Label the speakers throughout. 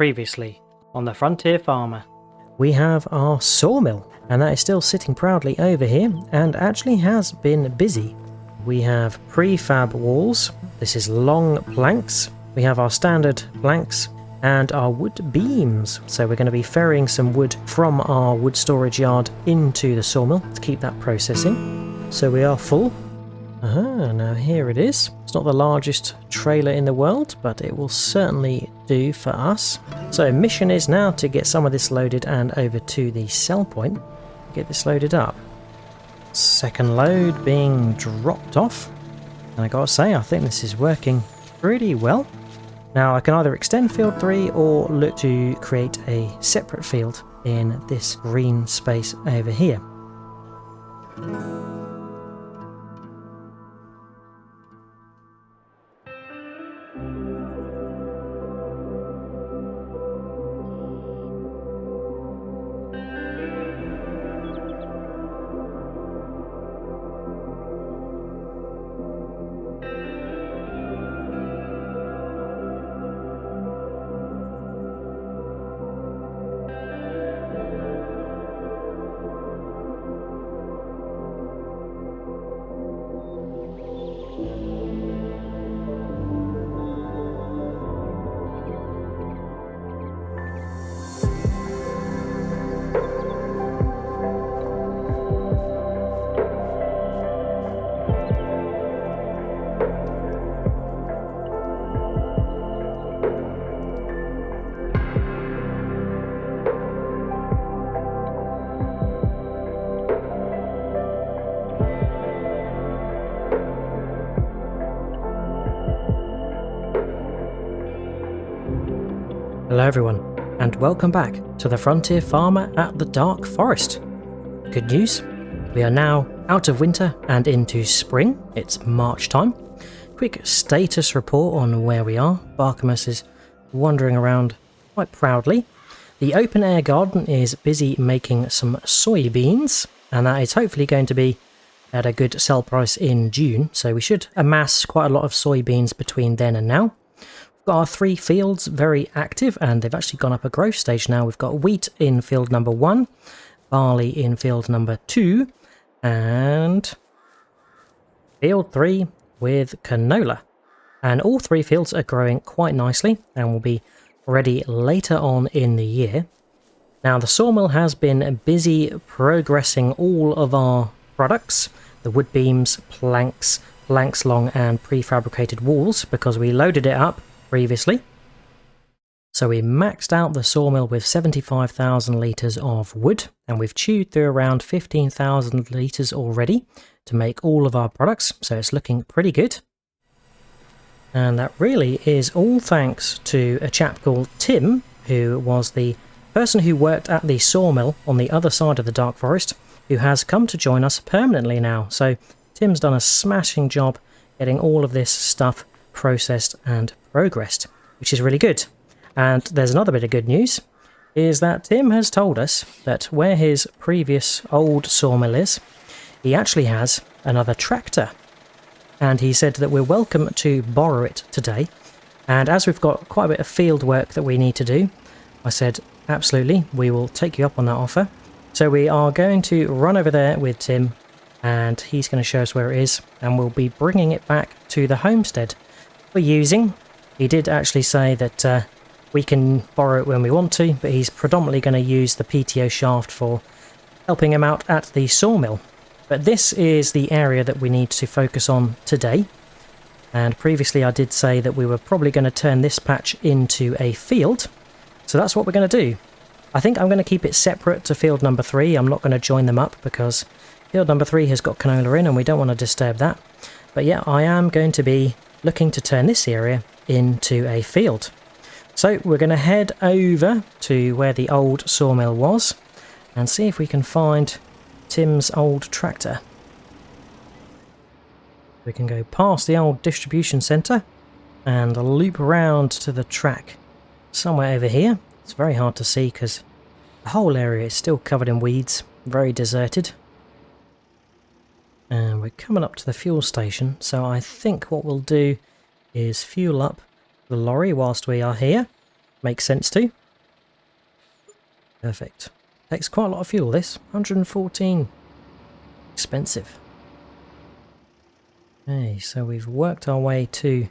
Speaker 1: Previously on the Frontier Farmer.
Speaker 2: We have our sawmill, and that is still sitting proudly over here and actually has been busy. We have prefab walls, this is long planks, we have our standard planks and our wood beams. So we're going to be ferrying some wood from our wood storage yard into the sawmill to keep that processing. So we are full. Now here it is. It's not the largest trailer in the world, but it will certainly do for us. So mission is now to get some of this loaded and over to the sell point. Get this loaded up. Second load being dropped off. And I gotta say, I think this is working pretty well. Now I can either extend field 3 or look to create a separate field in this green space over here. Hello everyone, and welcome back to the Frontier Farmer at the Dark Forest. Good news, we are now out of winter and into spring. It's March time. Quick status report on where we are. Barkamus is wandering around quite proudly. The open air garden is busy making some soybeans, and that is hopefully going to be at a good sell price in June, so we should amass quite a lot of soybeans between then and now. We've got our 3 fields very active, and they've actually gone up a growth stage now. We've got wheat in field number 1, barley in field number 2, and field 3 with canola. And all 3 fields are growing quite nicely and will be ready later on in the year. Now the sawmill has been busy progressing all of our products, the wood beams, planks long and prefabricated walls, because we loaded it up previously. So we maxed out the sawmill with 75,000 litres of wood, and we've chewed through around 15,000 litres already to make all of our products, so it's looking pretty good. And that really is all thanks to a chap called Tim, who was the person who worked at the sawmill on the other side of the Dark Forest, who has come to join us permanently now. So Tim's done a smashing job getting all of this stuff processed and progressed, which is really good. And there's another bit of good news, is that Tim has told us that where his previous old sawmill is, he actually has another tractor. And he said that we're welcome to borrow it today. And as we've got quite a bit of field work that we need to do, I said, absolutely, we will take you up on that offer. So we are going to run over there with Tim, and he's going to show us where it is, and we'll be bringing it back to the homestead for using. He did actually say that we can borrow it when we want to, but he's predominantly going to use the PTO shaft for helping him out at the sawmill. But this is the area that we need to focus on today. And previously I did say that we were probably going to turn this patch into a field. So that's what we're going to do. I think I'm going to keep it separate to field number 3. I'm not going to join them up because field number 3 has got canola in and we don't want to disturb that. But yeah, I am going to be looking to turn this area into a field. So we're going to head over to where the old sawmill was and see if we can find Tim's old tractor. We can go past the old distribution centre and loop around to the track somewhere over here. It's very hard to see because the whole area is still covered in weeds, very deserted. And we're coming up to the fuel station, so I think what we'll do is fuel up the lorry whilst we are here. makes sense too. Perfect. Takes quite a lot of fuel, this. 114. Expensive. Okay, so we've worked our way to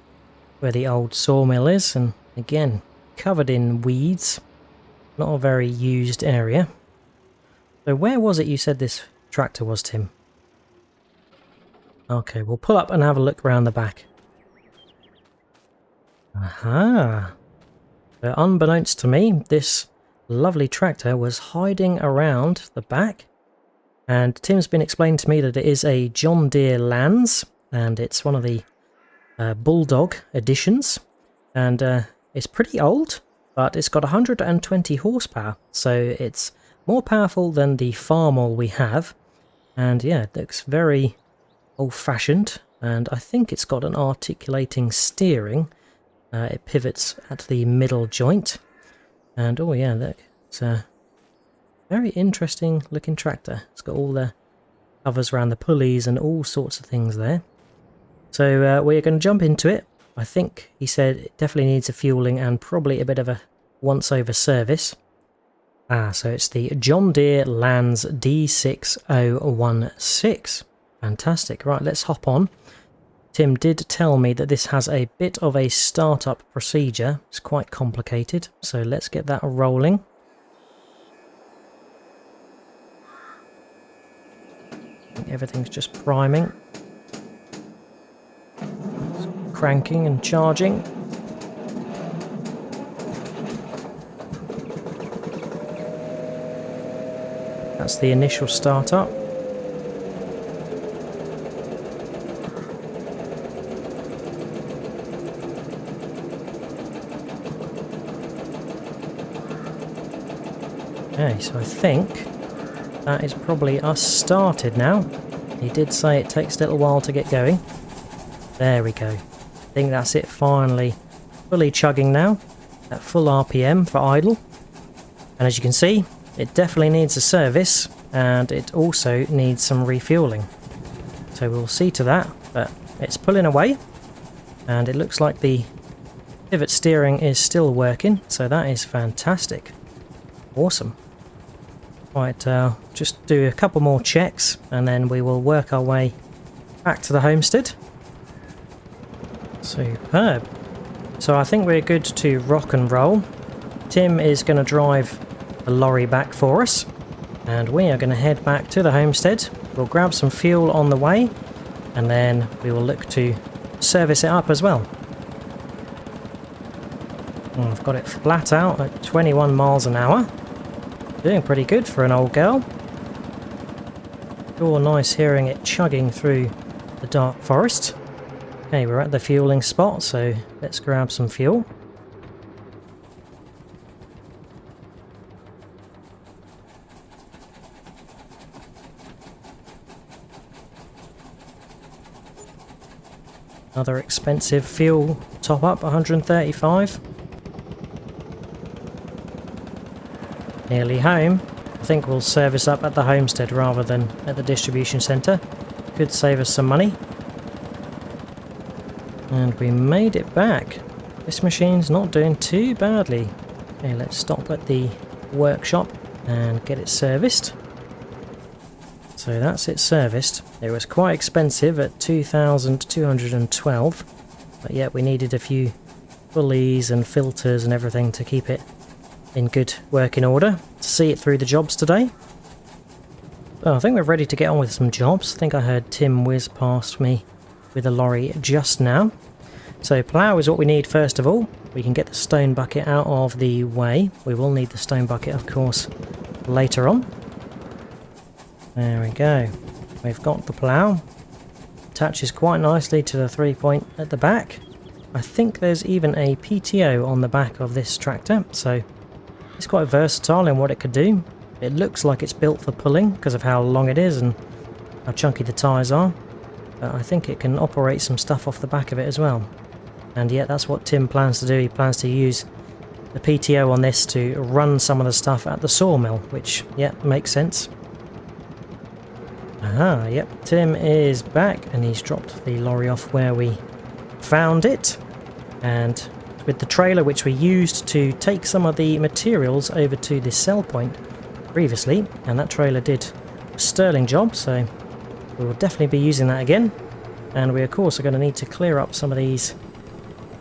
Speaker 2: where the old sawmill is, and again, covered in weeds. Not a very used area. So where was it you said this tractor was, Tim? Okay, we'll pull up and have a look around the back. Aha! So unbeknownst to me, this lovely tractor was hiding around the back. And Tim's been explaining to me that it is a John Deere LANZ, and it's one of the Bulldog editions. And it's pretty old, but it's got 120 horsepower, so it's more powerful than the Sawmill we have. And yeah, it looks very old-fashioned, and I think it's got an articulating steering. It pivots at the middle joint. And oh yeah, look, it's a very interesting looking tractor. It's got all the covers around the pulleys and all sorts of things there. So we're going to jump into it. I think he said it definitely needs a fueling and probably a bit of a once-over service. So it's the John Deere LANZ D6016. Fantastic. Right, let's hop on. Tim did tell me that this has a bit of a startup procedure. It's quite complicated, so let's get that rolling. Everything's just priming. It's cranking and charging. That's the initial startup. Okay, so I think that is probably us started now. He did say it takes a little while to get going. There we go. I think that's it, finally fully chugging now at full RPM for idle. And as you can see, it definitely needs a service, and it also needs some refueling. So we'll see to that, but it's pulling away, and it looks like the pivot steering is still working, so that is fantastic. Awesome. Right, just do a couple more checks and then we will work our way back to the homestead. Superb. So I think we're good to rock and roll. Tim is going to drive the lorry back for us, and we are going to head back to the homestead. We'll grab some fuel on the way, and then we will look to service it up as well. I've got it flat out at 21 miles an hour. Doing pretty good for an old girl. Sure, nice hearing it chugging through the dark forest. Okay, we're at the fueling spot, so let's grab some fuel. Another expensive fuel top up, 135. Nearly home. I think we'll service up at the homestead rather than at the distribution centre. Could save us some money. And we made it back. This machine's not doing too badly. Okay, let's stop at the workshop and get it serviced. So that's it serviced. It was quite expensive at 2,212, but yet we needed a few pulleys and filters and everything to keep it in good working order to see it through the jobs today. Well, I think we're ready to get on with some jobs. I think I heard Tim whiz past me with a lorry just now. So plough is what we need first of all. We can get the stone bucket out of the way. We will need the stone bucket, of course, later on. There we go. We've got the plough. Attaches quite nicely to the 3-point at the back. I think there's even a PTO on the back of this tractor, so it's quite versatile in what it could do. It looks like it's built for pulling because of how long it is and how chunky the tyres are. But I think it can operate some stuff off the back of it as well. And yeah, that's what Tim plans to do. He plans to use the PTO on this to run some of the stuff at the sawmill, which, yeah, makes sense. Aha, yep, Tim is back and he's dropped the lorry off where we found it. And with the trailer which we used to take some of the materials over to this sell point previously, and that trailer did a sterling job, so we will definitely be using that again. And we of course are going to need to clear up some of these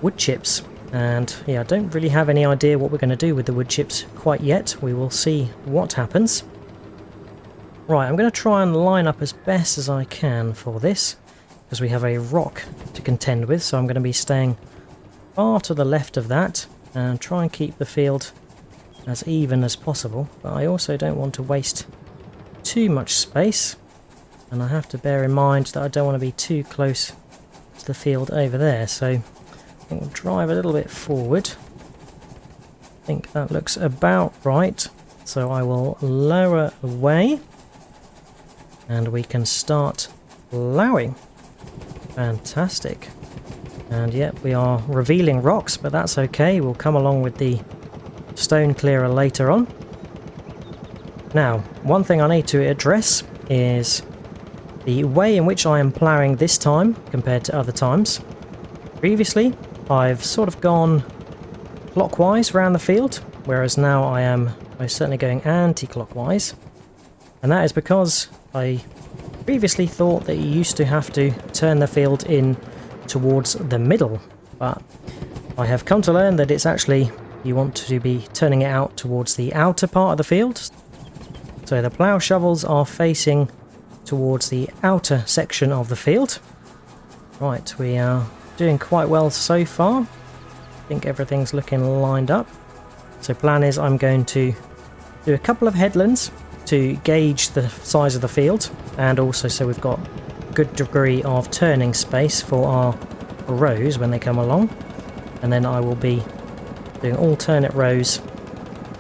Speaker 2: wood chips, and yeah, I don't really have any idea what we're going to do with the wood chips quite yet. We will see what happens. Right, I'm going to try and line up as best as I can for this, because we have a rock to contend with, so I'm going to be staying far to the left of that and try and keep the field as even as possible, but I also don't want to waste too much space, and I have to bear in mind that I don't want to be too close to the field over there, so I think we'll drive a little bit forward. I think that looks about right, so I will lower away and we can start plowing. Fantastic. And yep, we are revealing rocks, but that's okay. We'll come along with the stone clearer later on. Now, one thing I need to address is the way in which I am ploughing this time compared to other times. Previously, I've sort of gone clockwise around the field, whereas now I am most certainly going anti-clockwise. And that is because I previously thought that you used to have to turn the field in towards the middle, but I have come to learn that it's actually, you want to be turning it out towards the outer part of the field. So the plough shovels are facing towards the outer section of the field. Right, we are doing quite well so far. I think everything's looking lined up. So plan is I'm going to do a couple of headlands to gauge the size of the field, and also so we've got a good degree of turning space for our rows when they come along. And then I will be doing alternate rows,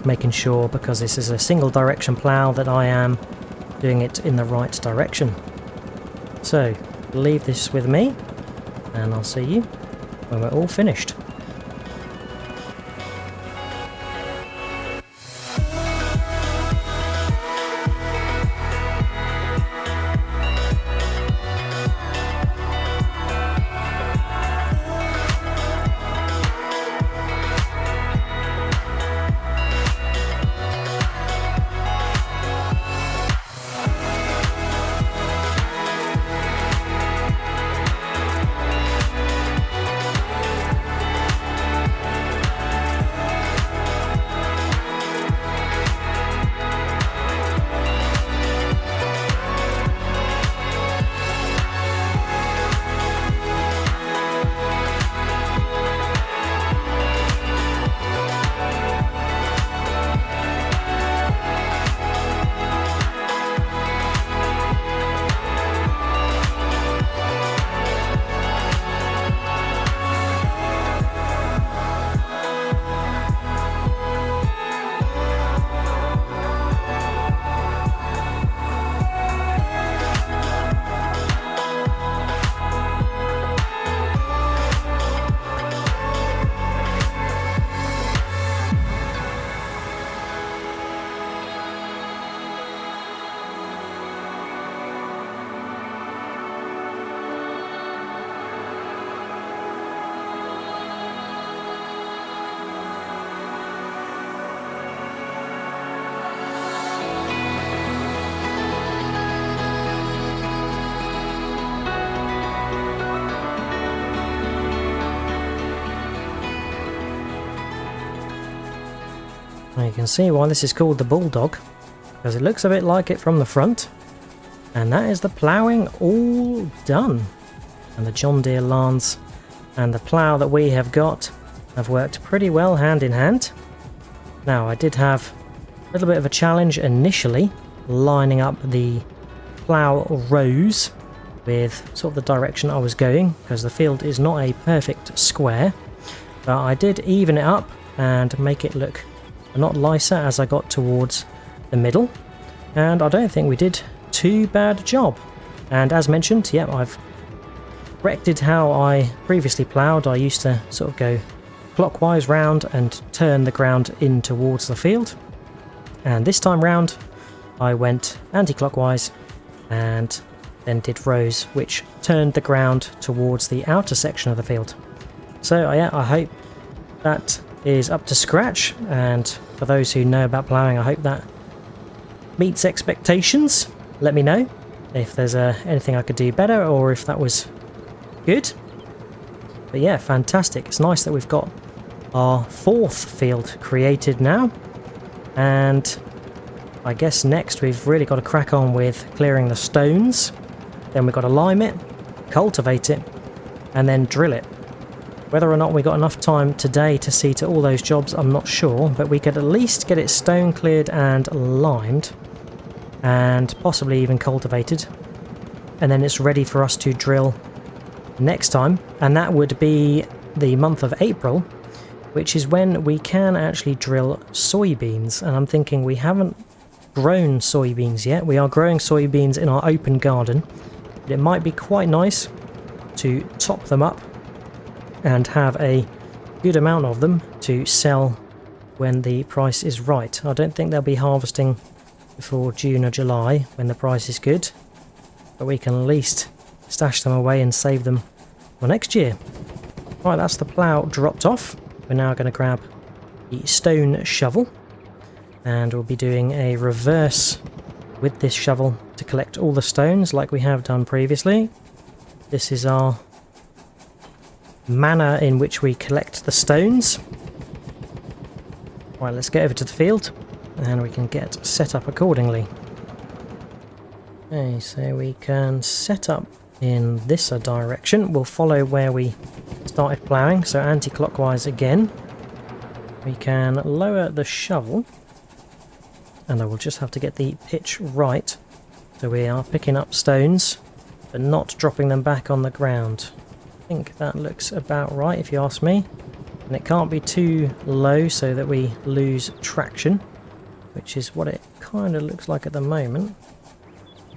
Speaker 2: making sure, because this is a single direction plough, that I am doing it in the right direction. So leave this with me and I'll see you when we're all finished. Now you can see why this is called the Bulldog, because it looks a bit like it from the front. And that is the ploughing all done. And the John Deere LANZ and the plough that we have got have worked pretty well hand in hand. Now I did have a little bit of a challenge initially lining up the plough rows with sort of the direction I was going, because the field is not a perfect square, but I did even it up and make it look a lot nicer as I got towards the middle, and I don't think we did too bad a job. And as mentioned, yeah, I've corrected how I previously ploughed. I used to sort of go clockwise round and turn the ground in towards the field, and this time round I went anti-clockwise and then did rows which turned the ground towards the outer section of the field. So yeah, I hope that is up to scratch, and for those who know about ploughing, I hope that meets expectations. Let me know if there's anything I could do better or if that was good. But yeah, fantastic. It's nice that we've got our 4th field created now, and I guess next we've really got to crack on with clearing the stones. Then we've got to lime it, cultivate it, and then drill it. Whether or not we got enough time today to see to all those jobs, I'm not sure, but we could at least get it stone cleared and limed, and possibly even cultivated, and then it's ready for us to drill next time, and that would be the month of April, which is when we can actually drill soybeans. And I'm thinking we haven't grown soybeans yet. We are growing soybeans in our open garden, but it might be quite nice to top them up and have a good amount of them to sell when the price is right. I don't think they'll be harvesting before June or July when the price is good, but we can at least stash them away and save them for next year. Right, that's the plough dropped off. We're now going to grab the stone shovel, and we'll be doing a reverse with this shovel to collect all the stones like we have done previously. This is our manner in which we collect the stones. Right, let's get over to the field and we can get set up accordingly. Okay, so we can set up in this direction. We'll follow where we started ploughing, so anti-clockwise again. We can lower the shovel, and I will just have to get the pitch right, so we are picking up stones but not dropping them back on the ground. I think that looks about right if you ask me, and it can't be too low so that we lose traction, which is what it kind of looks like at the moment.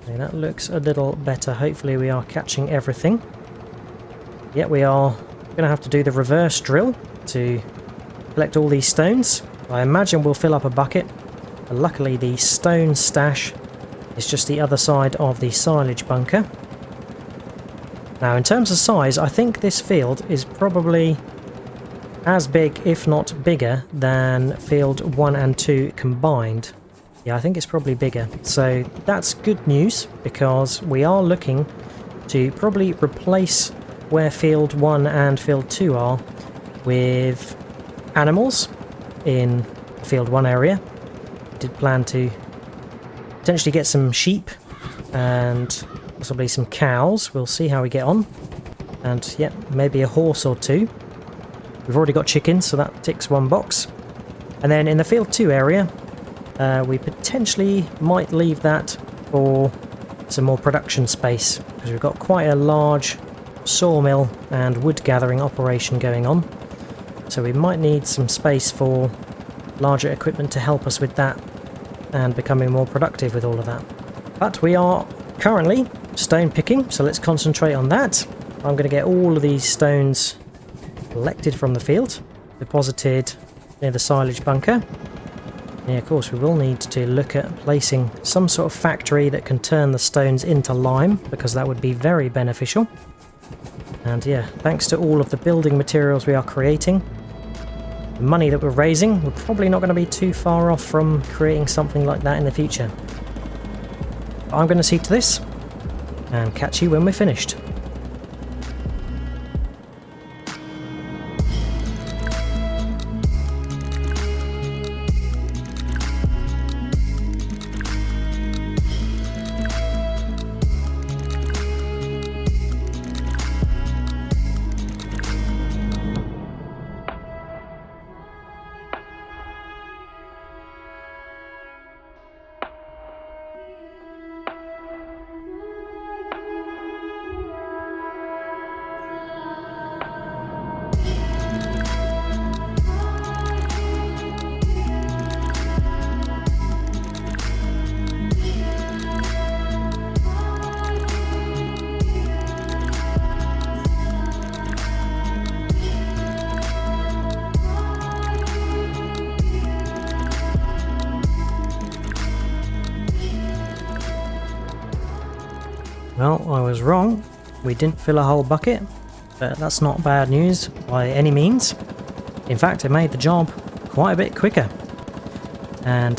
Speaker 2: Okay, that looks a little better. Hopefully we are catching everything. Yet we are going to have to do the reverse drill to collect all these stones. I imagine we'll fill up a bucket, but luckily the stone stash is just the other side of the silage bunker. Now in terms of size, I think this field is probably as big, if not bigger, than field 1 and 2 combined. Yeah, I think it's probably bigger. So that's good news, because we are looking to probably replace where field 1 and field 2 are with animals in field 1 area. We did plan to potentially get some sheep and possibly some cows. We'll see how we get on. And yeah, maybe a horse or 2. We've already got chickens, so that ticks 1 box. And then in the field 2 area, we potentially might leave that for some more production space, because we've got quite a large sawmill and wood gathering operation going on. So we might need some space for larger equipment to help us with that and becoming more productive with all of that. But we are currently stone picking, so let's concentrate on that. I'm going to get all of these stones collected from the field, deposited near the silage bunker. Yeah, of course we will need to look at placing some sort of factory that can turn the stones into lime, because that would be very beneficial. And yeah, thanks to all of the building materials we are creating, the money that we're raising, we're probably not going to be too far off from creating something like that in the future. But I'm going to see to this and catch you when we're finished. Well, I was wrong. We didn't fill a whole bucket, but that's not bad news by any means. In fact, it made the job quite a bit quicker. And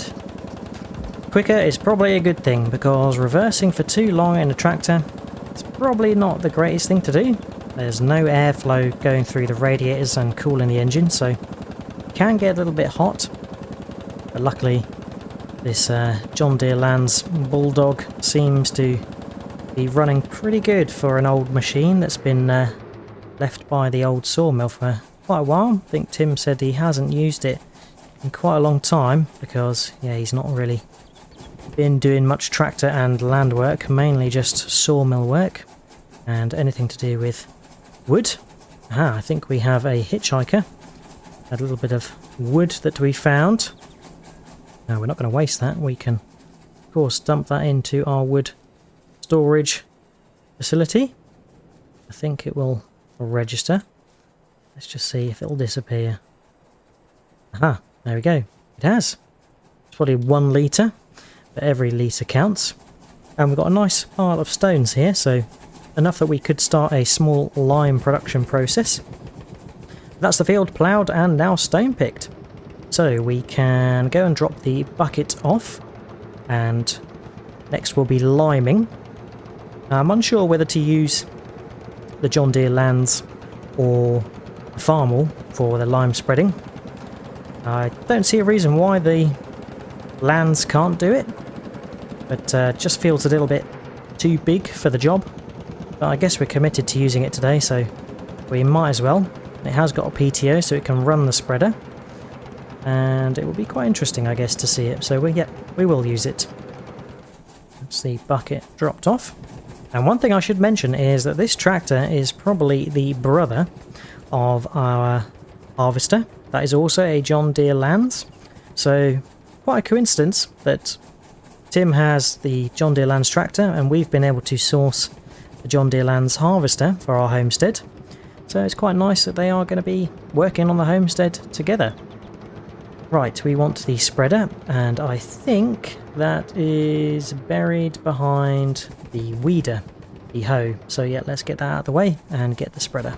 Speaker 2: quicker is probably a good thing, because reversing for too long in a tractor is probably not the greatest thing to do. There's no airflow going through the radiators and cooling the engine, so it can get a little bit hot. But luckily, this John Deere LANZ Bulldog seems to be running pretty good for an old machine that's been left by the old sawmill for quite a while. I think Tim said he hasn't used it in quite a long time because, yeah, he's not really been doing much tractor and land work, mainly just sawmill work and anything to do with wood. I think we have a hitchhiker. A little bit of wood that we found. No, we're not going to waste that. We can, of course, dump that into our wood storage facility. I think it will register. Let's just see if it'll disappear. Aha, there we go. It has. It's probably 1 litre, but every litre counts. And we've got a nice pile of stones here, so enough that we could start a small lime production process. That's the field ploughed and now stone picked. So we can go and drop the bucket off, and next we'll be liming. I'm unsure whether to use the John Deere LANZ or the Sawmill for the lime spreading. I don't see a reason why the LANZ can't do it, but just feels a little bit too big for the job. But I guess we're committed to using it today, so we might as well. It has got a PTO, so it can run the spreader, and it will be quite interesting, I guess, to see it. So we will use it. That's the bucket dropped off. And one thing I should mention is that this tractor is probably the brother of our harvester. That is also a John Deere LANZ. So quite a coincidence that Tim has the John Deere LANZ tractor and we've been able to source the John Deere LANZ harvester for our homestead. So it's quite nice that they are going to be working on the homestead together. Right, we want the spreader, and I think that is buried behind the weeder, the hoe. So yeah, let's get that out of the way and get the spreader.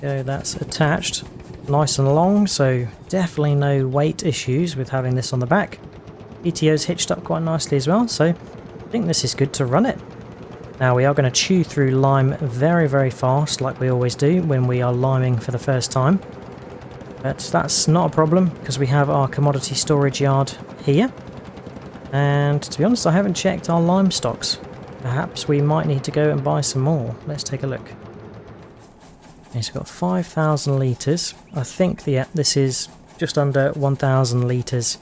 Speaker 2: So that's attached nice and long, so definitely no weight issues with having this on the back. PTO's hitched up quite nicely as well, so I think this is good to run it. Now we are going to chew through lime very, very fast, like we always do when we are liming for the first time. But that's not a problem, because we have our commodity storage yard here. And to be honest, I haven't checked our lime stocks. Perhaps we might need to go and buy some more. Let's take a look. Okay, so we've got 5,000 litres. I think this is just under 1,000 litres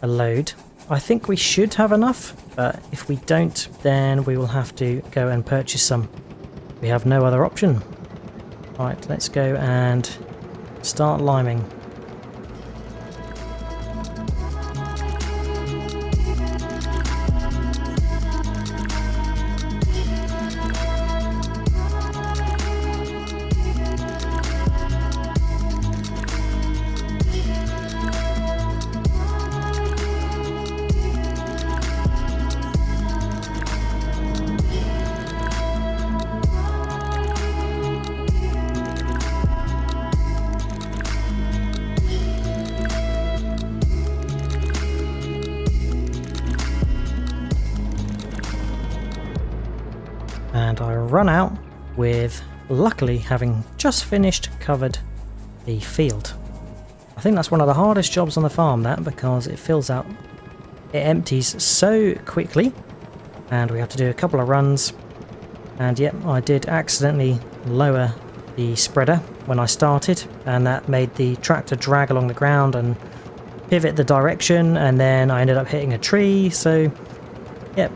Speaker 2: a load. I think we should have enough, but if we don't, then we will have to go and purchase some. We have no other option. Right, let's go and start liming. And I run out with, luckily, having just finished covered the field. I think that's one of the hardest jobs on the farm, that, because it fills out, it empties so quickly, and we have to do a couple of runs. And yep, I did accidentally lower the spreader when I started, and that made the tractor drag along the ground and pivot the direction, and then I ended up hitting a tree. So yep,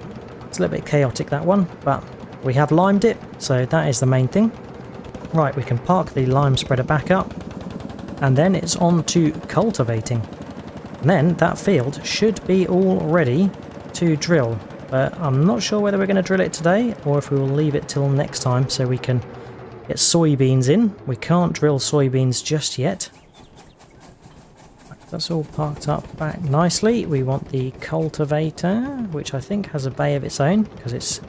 Speaker 2: it's a little bit chaotic, that one, but we have limed it, so that is the main thing. Right, we can park the lime spreader back up, and then it's on to cultivating. And then that field should be all ready to drill, but I'm not sure whether we're going to drill it today or if we will leave it till next time so we can get soybeans in. We can't drill soybeans just yet. That's all parked up back nicely. We want the cultivator, which I think has a bay of its own because it's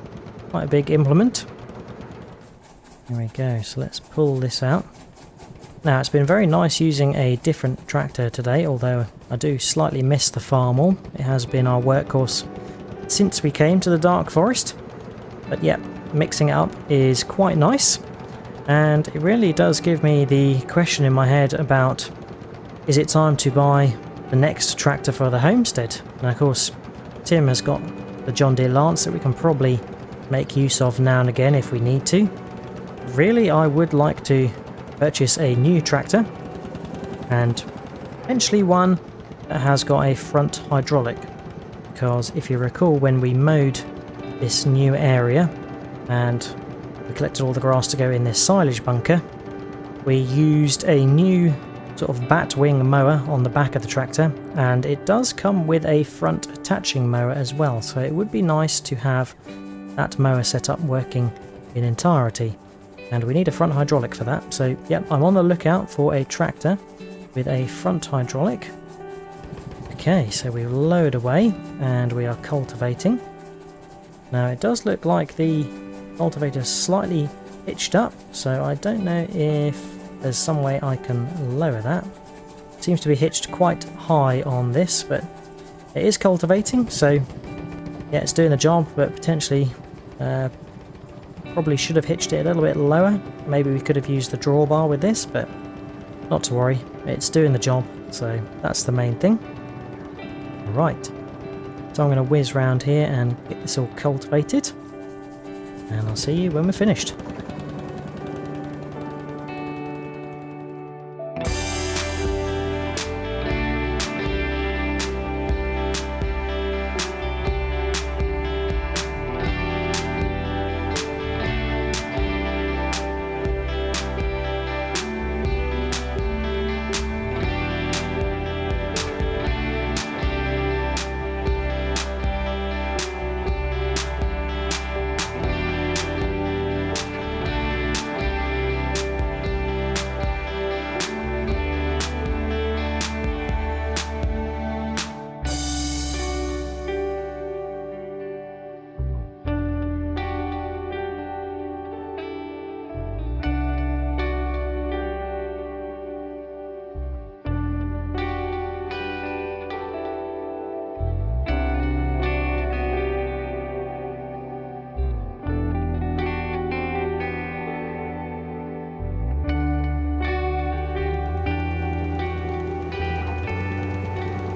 Speaker 2: quite a big implement. There we go, so let's pull this out. Now, it's been very nice using a different tractor today, although I do slightly miss the farm. It has been our workhorse since we came to the Dark Forest. But yeah, mixing it up is quite nice. And it really does give me the question in my head about, is it time to buy the next tractor for the homestead? And of course, Tim has got the John Deere LANZ that we can probably make use of now and again if we need to. Really, I would like to purchase a new tractor, and potentially one that has got a front hydraulic, because if you recall, when we mowed this new area and we collected all the grass to go in this silage bunker, we used a new sort of bat wing mower on the back of the tractor, and it does come with a front attaching mower as well, so it would be nice to have that mower setup working in entirety. And we need a front hydraulic for that, so yep, I'm on the lookout for a tractor with a front hydraulic. Okay, so we load away and we are cultivating. Now it does look like the cultivator's slightly hitched up, so I don't know if there's some way I can lower that. It seems to be hitched quite high on this, but it is cultivating, so yeah, it's doing the job, but potentially probably should have hitched it a little bit lower. Maybe we could have used the drawbar with this, but not to worry, it's doing the job, so that's the main thing. Right, so I'm going to whiz round here and get this all cultivated, and I'll see you when we're finished.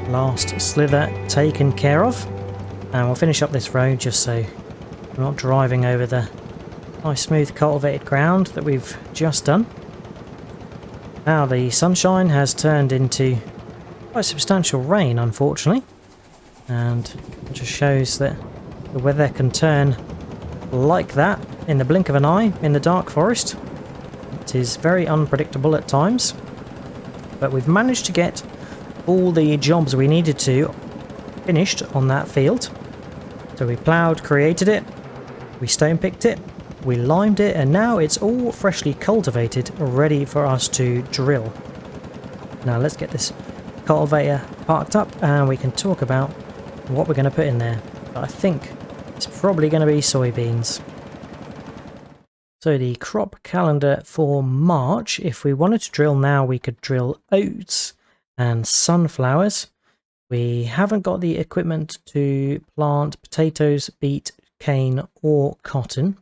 Speaker 2: Last slither taken care of, and we'll finish up this road just so we're not driving over the nice smooth cultivated ground that we've just done. Now the sunshine has turned into quite substantial rain, unfortunately, and it just shows that the weather can turn like that in the blink of an eye in the Dark Forest. It is very unpredictable at times, but we've managed to get all the jobs we needed to finished on that field. So we ploughed, created it, we stone picked it, we limed it, and now it's all freshly cultivated, ready for us to drill. Now let's get this cultivator parked up and we can talk about what we're going to put in there. But I think it's probably going to be soybeans. So the crop calendar for March, if we wanted to drill now, we could drill oats and sunflowers. We haven't got the equipment to plant potatoes, beet, cane or cotton,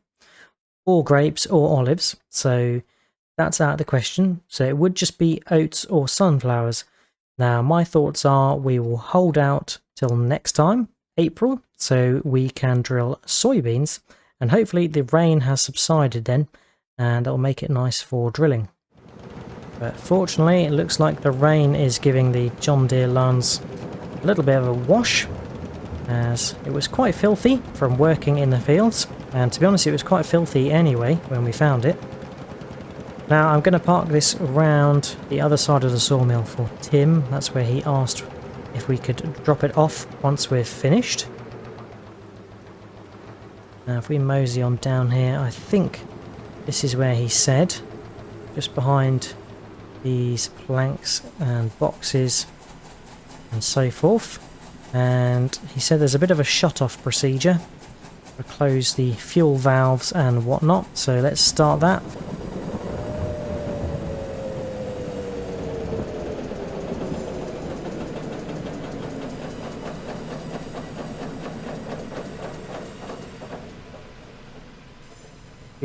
Speaker 2: or grapes or olives, so that's out of the question. So it would just be oats or sunflowers. Now my thoughts are we will hold out till next time, April, so we can drill soybeans, and hopefully the rain has subsided then, and that'll make it nice for drilling. But fortunately, it looks like the rain is giving the John Deere LANZ a little bit of a wash, as it was quite filthy from working in the fields, and to be honest, it was quite filthy anyway when we found it. Now I'm going to park this around the other side of the sawmill for Tim. That's where he asked if we could drop it off once we're finished. Now if we mosey on down here, I think this is where he said, just behind these planks and boxes and so forth, and he said there's a bit of a shut-off procedure to close the fuel valves and whatnot, so let's start that.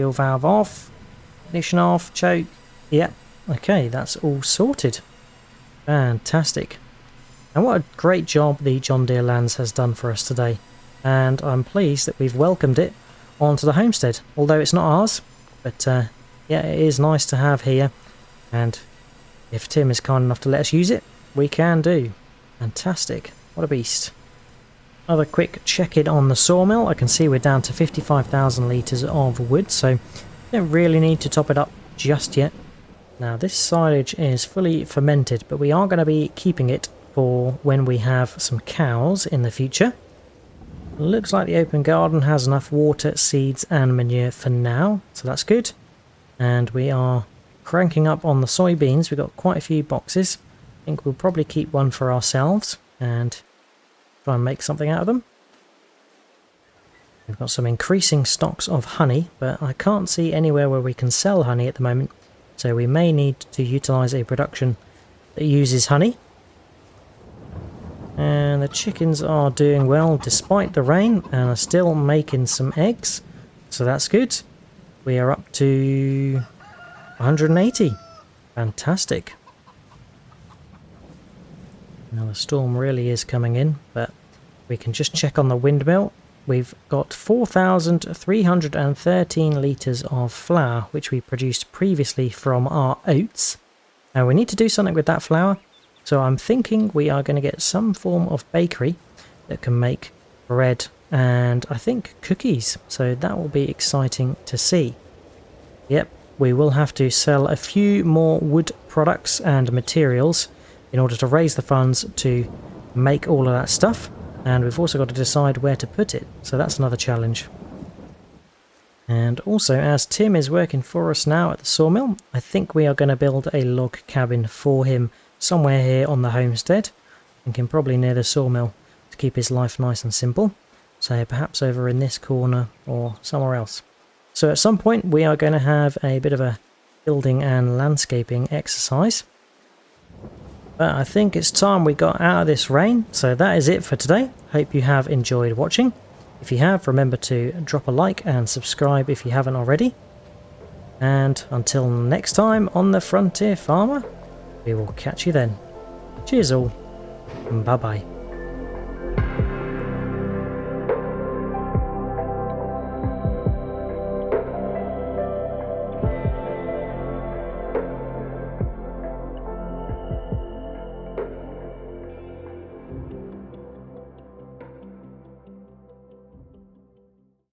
Speaker 2: Fuel valve off. Ignition off. Choke. Yep. Okay, that's all sorted. Fantastic. And what a great job the John Deere LANZ has done for us today. And I'm pleased that we've welcomed it onto the homestead. Although it's not ours. But yeah, it is nice to have here. And if Tim is kind enough to let us use it, we can do. Fantastic. What a beast. Another quick check-in on the sawmill. I can see we're down to 55,000 litres of wood, so don't really need to top it up just yet. Now this silage is fully fermented, but we are going to be keeping it for when we have some cows in the future. Looks like the open garden has enough water, seeds and manure for now, so that's good. And we are cranking up on the soybeans. We've got quite a few boxes. I think we'll probably keep one for ourselves and try and make something out of them. We've got some increasing stocks of honey, but I can't see anywhere where we can sell honey at the moment, so we may need to utilise a production that uses honey. And the chickens are doing well despite the rain and are still making some eggs, so that's good. We are up to 180. Fantastic. Now the storm really is coming in, but we can just check on the windmill. We've got 4,313 litres of flour, which we produced previously from our oats. And we need to do something with that flour. So I'm thinking we are going to get some form of bakery that can make bread and I think cookies. So that will be exciting to see. Yep, we will have to sell a few more wood products and materials in order to raise the funds to make all of that stuff. And we've also got to decide where to put it. So that's another challenge. And also, as Tim is working for us now at the sawmill, I think we are going to build a log cabin for him somewhere here on the homestead. Thinking probably near the sawmill to keep his life nice and simple. So perhaps over in this corner or somewhere else. So at some point we are going to have a bit of a building and landscaping exercise. But I think it's time we got out of this rain. So that is it for today. Hope you have enjoyed watching. If you have, remember to drop a like and subscribe if you haven't already. And until next time on the Frontier Farmer, we will catch you then. Cheers all, and bye bye.